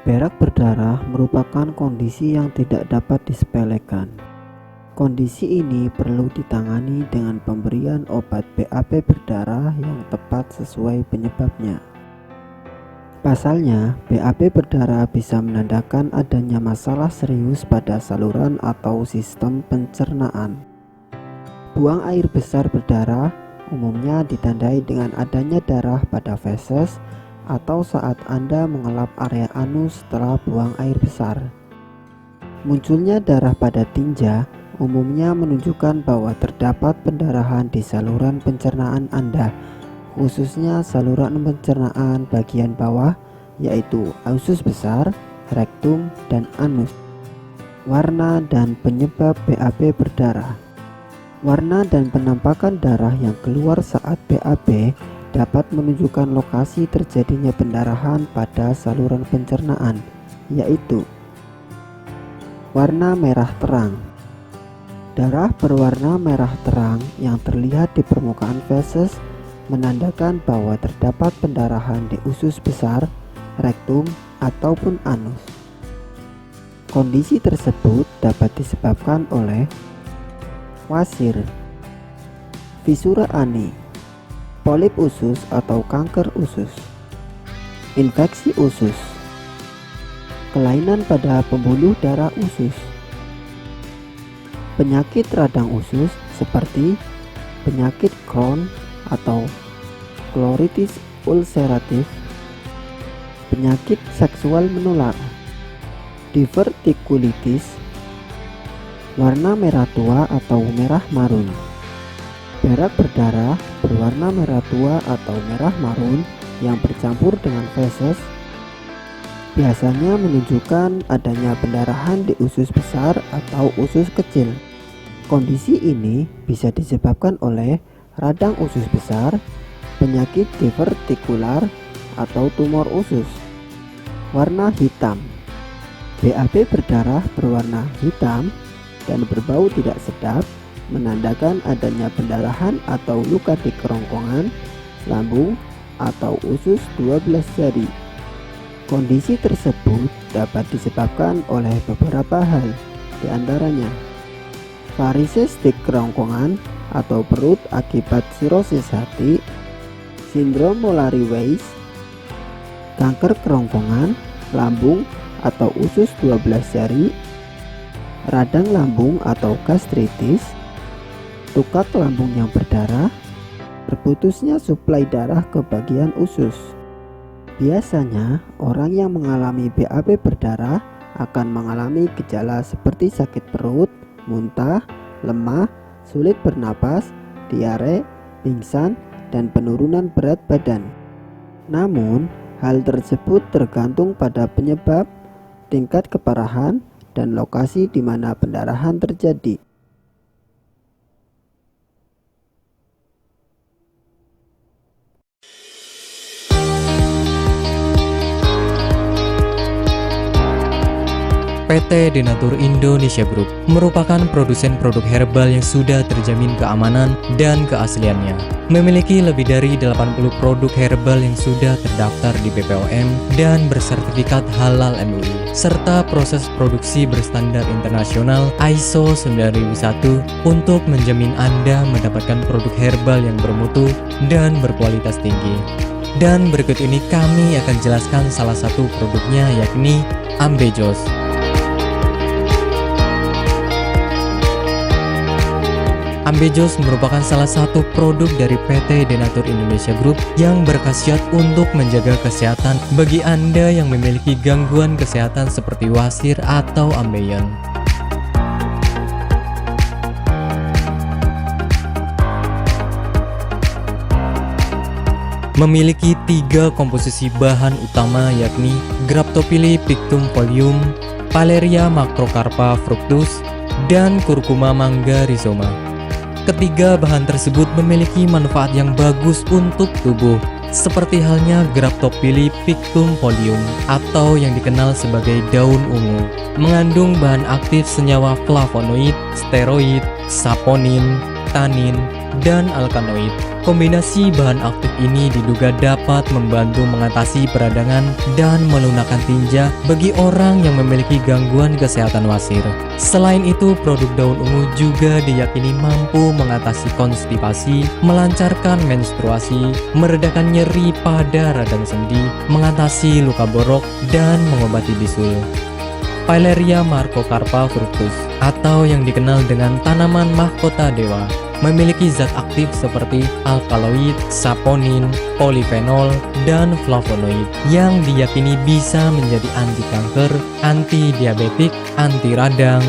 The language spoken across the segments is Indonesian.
Berak berdarah merupakan kondisi yang tidak dapat disepelekan. Kondisi ini perlu ditangani dengan pemberian obat BAB berdarah yang tepat sesuai penyebabnya. Pasalnya, BAB berdarah bisa menandakan adanya masalah serius pada saluran atau sistem pencernaan. Buang air besar berdarah umumnya ditandai dengan adanya darah pada feses atau saat Anda mengelap area anus setelah buang air besar. Munculnya darah pada tinja umumnya menunjukkan bahwa terdapat pendarahan di saluran pencernaan Anda, khususnya saluran pencernaan bagian bawah, yaitu usus besar, rektum, dan anus. Warna dan penyebab BAB berdarah. Warna dan penampakan darah yang keluar saat BAB dapat menunjukkan lokasi terjadinya pendarahan pada saluran pencernaan, yaitu warna merah terang. Darah berwarna merah terang yang terlihat di permukaan feses menandakan bahwa terdapat pendarahan di usus besar, rektum, ataupun anus. Kondisi tersebut dapat disebabkan oleh wasir, fisura ani, polip usus atau kanker usus, infeksi usus, kelainan pada pembuluh darah usus, penyakit radang usus seperti penyakit Crohn atau colitis ulceratif, penyakit seksual menular, divertikulitis, warna merah tua atau merah marun. Berak berdarah berwarna merah tua atau merah marun yang bercampur dengan feses biasanya menunjukkan adanya pendarahan di usus besar atau usus kecil. Kondisi ini bisa disebabkan oleh radang usus besar, penyakit divertikular, atau tumor usus. Warna hitam. BAB berdarah berwarna hitam dan berbau tidak sedap menandakan adanya pendarahan atau luka di kerongkongan, lambung, atau usus 12 jari. Kondisi tersebut dapat disebabkan oleh beberapa hal, diantaranya varises di kerongkongan atau perut akibat sirosis hati, sindrom Molary Weiss, kanker kerongkongan, lambung atau usus 12 jari, radang lambung atau gastritis, tukak lambung yang berdarah, terputusnya suplai darah ke bagian usus. Biasanya, orang yang mengalami BAB berdarah akan mengalami gejala seperti sakit perut, muntah, lemah, sulit bernapas, diare, pingsan, dan penurunan berat badan. Namun, hal tersebut tergantung pada penyebab, tingkat keparahan, dan lokasi di mana pendarahan terjadi. PT Denatur Indonesia Group merupakan produsen produk herbal yang sudah terjamin keamanan dan keasliannya. Memiliki lebih dari 80 produk herbal yang sudah terdaftar di BPOM dan bersertifikat halal MUI, serta proses produksi berstandar internasional ISO 9001 untuk menjamin Anda mendapatkan produk herbal yang bermutu dan berkualitas tinggi. Dan berikut ini kami akan jelaskan salah satu produknya, yakni Ambejos. Ambejos merupakan salah satu produk dari PT Denatur Indonesia Group yang berkhasiat untuk menjaga kesehatan bagi Anda yang memiliki gangguan kesehatan seperti wasir atau ambeien. Memiliki 3 komposisi bahan utama, yakni Graptophylla pictum folium, Paleria macrocarpa fructus, dan Curcuma mangga rhizoma. Ketiga bahan tersebut memiliki manfaat yang bagus untuk tubuh, seperti halnya Graptophylla pictum folium atau yang dikenal sebagai daun ungu. Mengandung bahan aktif senyawa flavonoid, steroid, saponin, tanin, dan alkaloid. Kombinasi bahan aktif ini diduga dapat membantu mengatasi peradangan dan melunakkan tinja bagi orang yang memiliki gangguan kesehatan wasir. Selain itu, produk daun ungu juga diyakini mampu mengatasi konstipasi, melancarkan menstruasi, meredakan nyeri pada radang sendi, mengatasi luka borok, dan mengobati bisul. Pileria Macrocarpa fructus, atau yang dikenal dengan tanaman mahkota dewa, memiliki zat aktif seperti alkaloid, saponin, polifenol, dan flavonoid yang diyakini bisa menjadi anti kanker, anti diabetik, anti radang,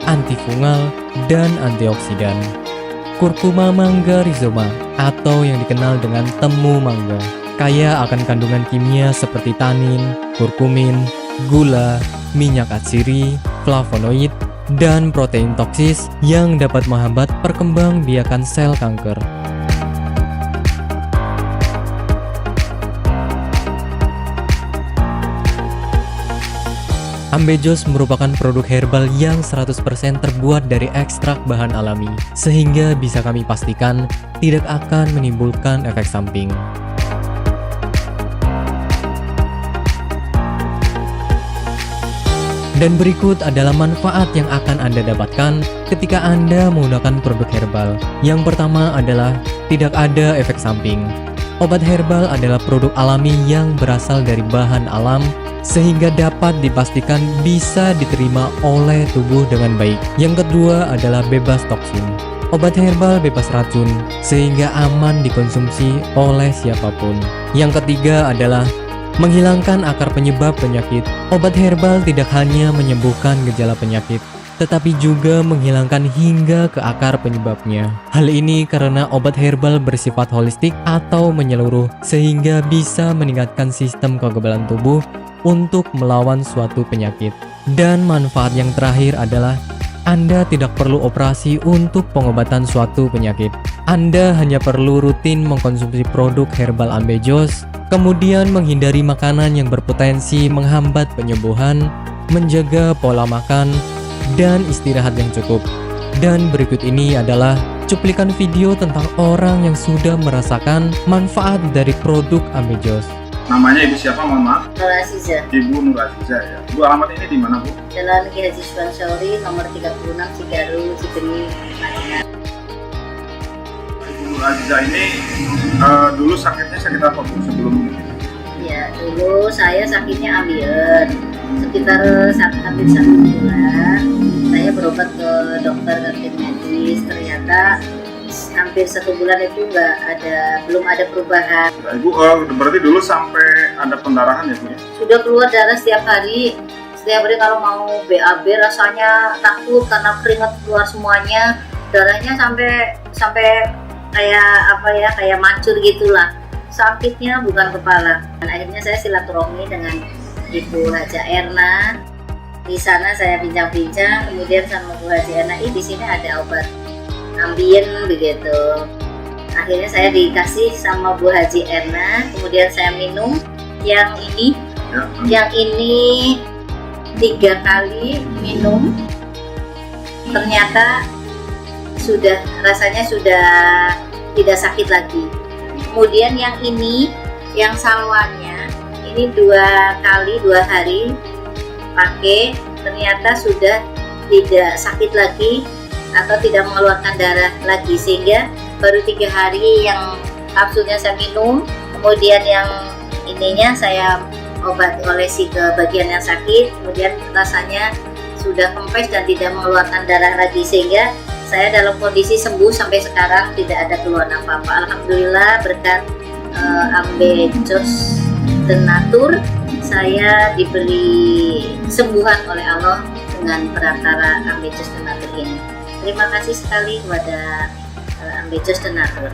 antifungal, dan antioksidan. Curcuma mangga rhizoma, atau yang dikenal dengan temu mangga, kaya akan kandungan kimia seperti tanin, kurkumin, gula, minyak atsiri, flavonoid, dan protein toksis yang dapat menghambat perkembangbiakan sel kanker. Ambejos merupakan produk herbal yang 100% terbuat dari ekstrak bahan alami, sehingga bisa kami pastikan tidak akan menimbulkan efek samping. Dan berikut adalah manfaat yang akan Anda dapatkan ketika Anda menggunakan produk herbal. Yang pertama adalah tidak ada efek samping. Obat herbal adalah produk alami yang berasal dari bahan alam, sehingga dapat dipastikan bisa diterima oleh tubuh dengan baik. Yang kedua adalah bebas toksin. Obat herbal bebas racun, sehingga aman dikonsumsi oleh siapapun. Yang ketiga adalah menghilangkan akar penyebab penyakit. Obat herbal tidak hanya menyembuhkan gejala penyakit, tetapi juga menghilangkan hingga ke akar penyebabnya. Hal ini karena obat herbal bersifat holistik atau menyeluruh, sehingga bisa meningkatkan sistem kekebalan tubuh untuk melawan suatu penyakit. Dan manfaat yang terakhir adalah Anda tidak perlu operasi untuk pengobatan suatu penyakit. Anda hanya perlu rutin mengkonsumsi produk herbal Ambejos, kemudian menghindari makanan yang berpotensi menghambat penyembuhan, menjaga pola makan, dan istirahat yang cukup. Dan berikut ini adalah cuplikan video tentang orang yang sudah merasakan manfaat dari produk Ambejos. Namanya Ibu siapa, mohon maaf? Nur Aziza. Ibu Nur Aziza ya. Bu, alamat ini di mana, Bu? Jalan Ki Haji Suwansori nomor 36 Cigaru, Cigeni. Ibu Nur Aziza ini dulu sakitnya sakit apa, Bu, sebelum ini? Ya, dulu saya sakitnya ambien. Sekitar hampir 1 bulan, saya berobat ke dokter kantin medis. Ternyata hampir 1 bulan itu belum ada perubahan. Nah, Ibu berarti dulu sampai ada pendarahan ya, Bu ya? Sudah keluar darah setiap hari. Setiap hari kalau mau BAB rasanya takut karena keringat keluar semuanya. Darahnya sampai kayak mancur gitulah. Sakitnya bukan kepala. Dan akhirnya saya silaturahmi dengan Ibu Haja Erna. Di sana saya bincang-bincang, kemudian sama Bu Haji Erna, di sini ada obat ambien begitu. Akhirnya saya dikasih sama Bu Haji Erna, kemudian saya minum yang ini. Yang ini 3 kali minum, ternyata rasanya sudah tidak sakit lagi. Kemudian yang ini, yang salwanya, ini 2 kali 2 hari pakai, ternyata sudah tidak sakit lagi atau tidak mengeluarkan darah lagi, sehingga baru 3 hari yang kapsulnya saya minum, kemudian yang ininya saya olesi ke bagian yang sakit, kemudian rasanya sudah kempes dan tidak mengeluarkan darah lagi, sehingga saya dalam kondisi sembuh sampai sekarang, tidak ada keluhan apa-apa. Alhamdulillah berkat Ambejos Tenatur, saya diberi sembuhan oleh Allah dengan perantara Ambejos Tenatur ini. Terima kasih sekali kepada Ambejos Tenatur.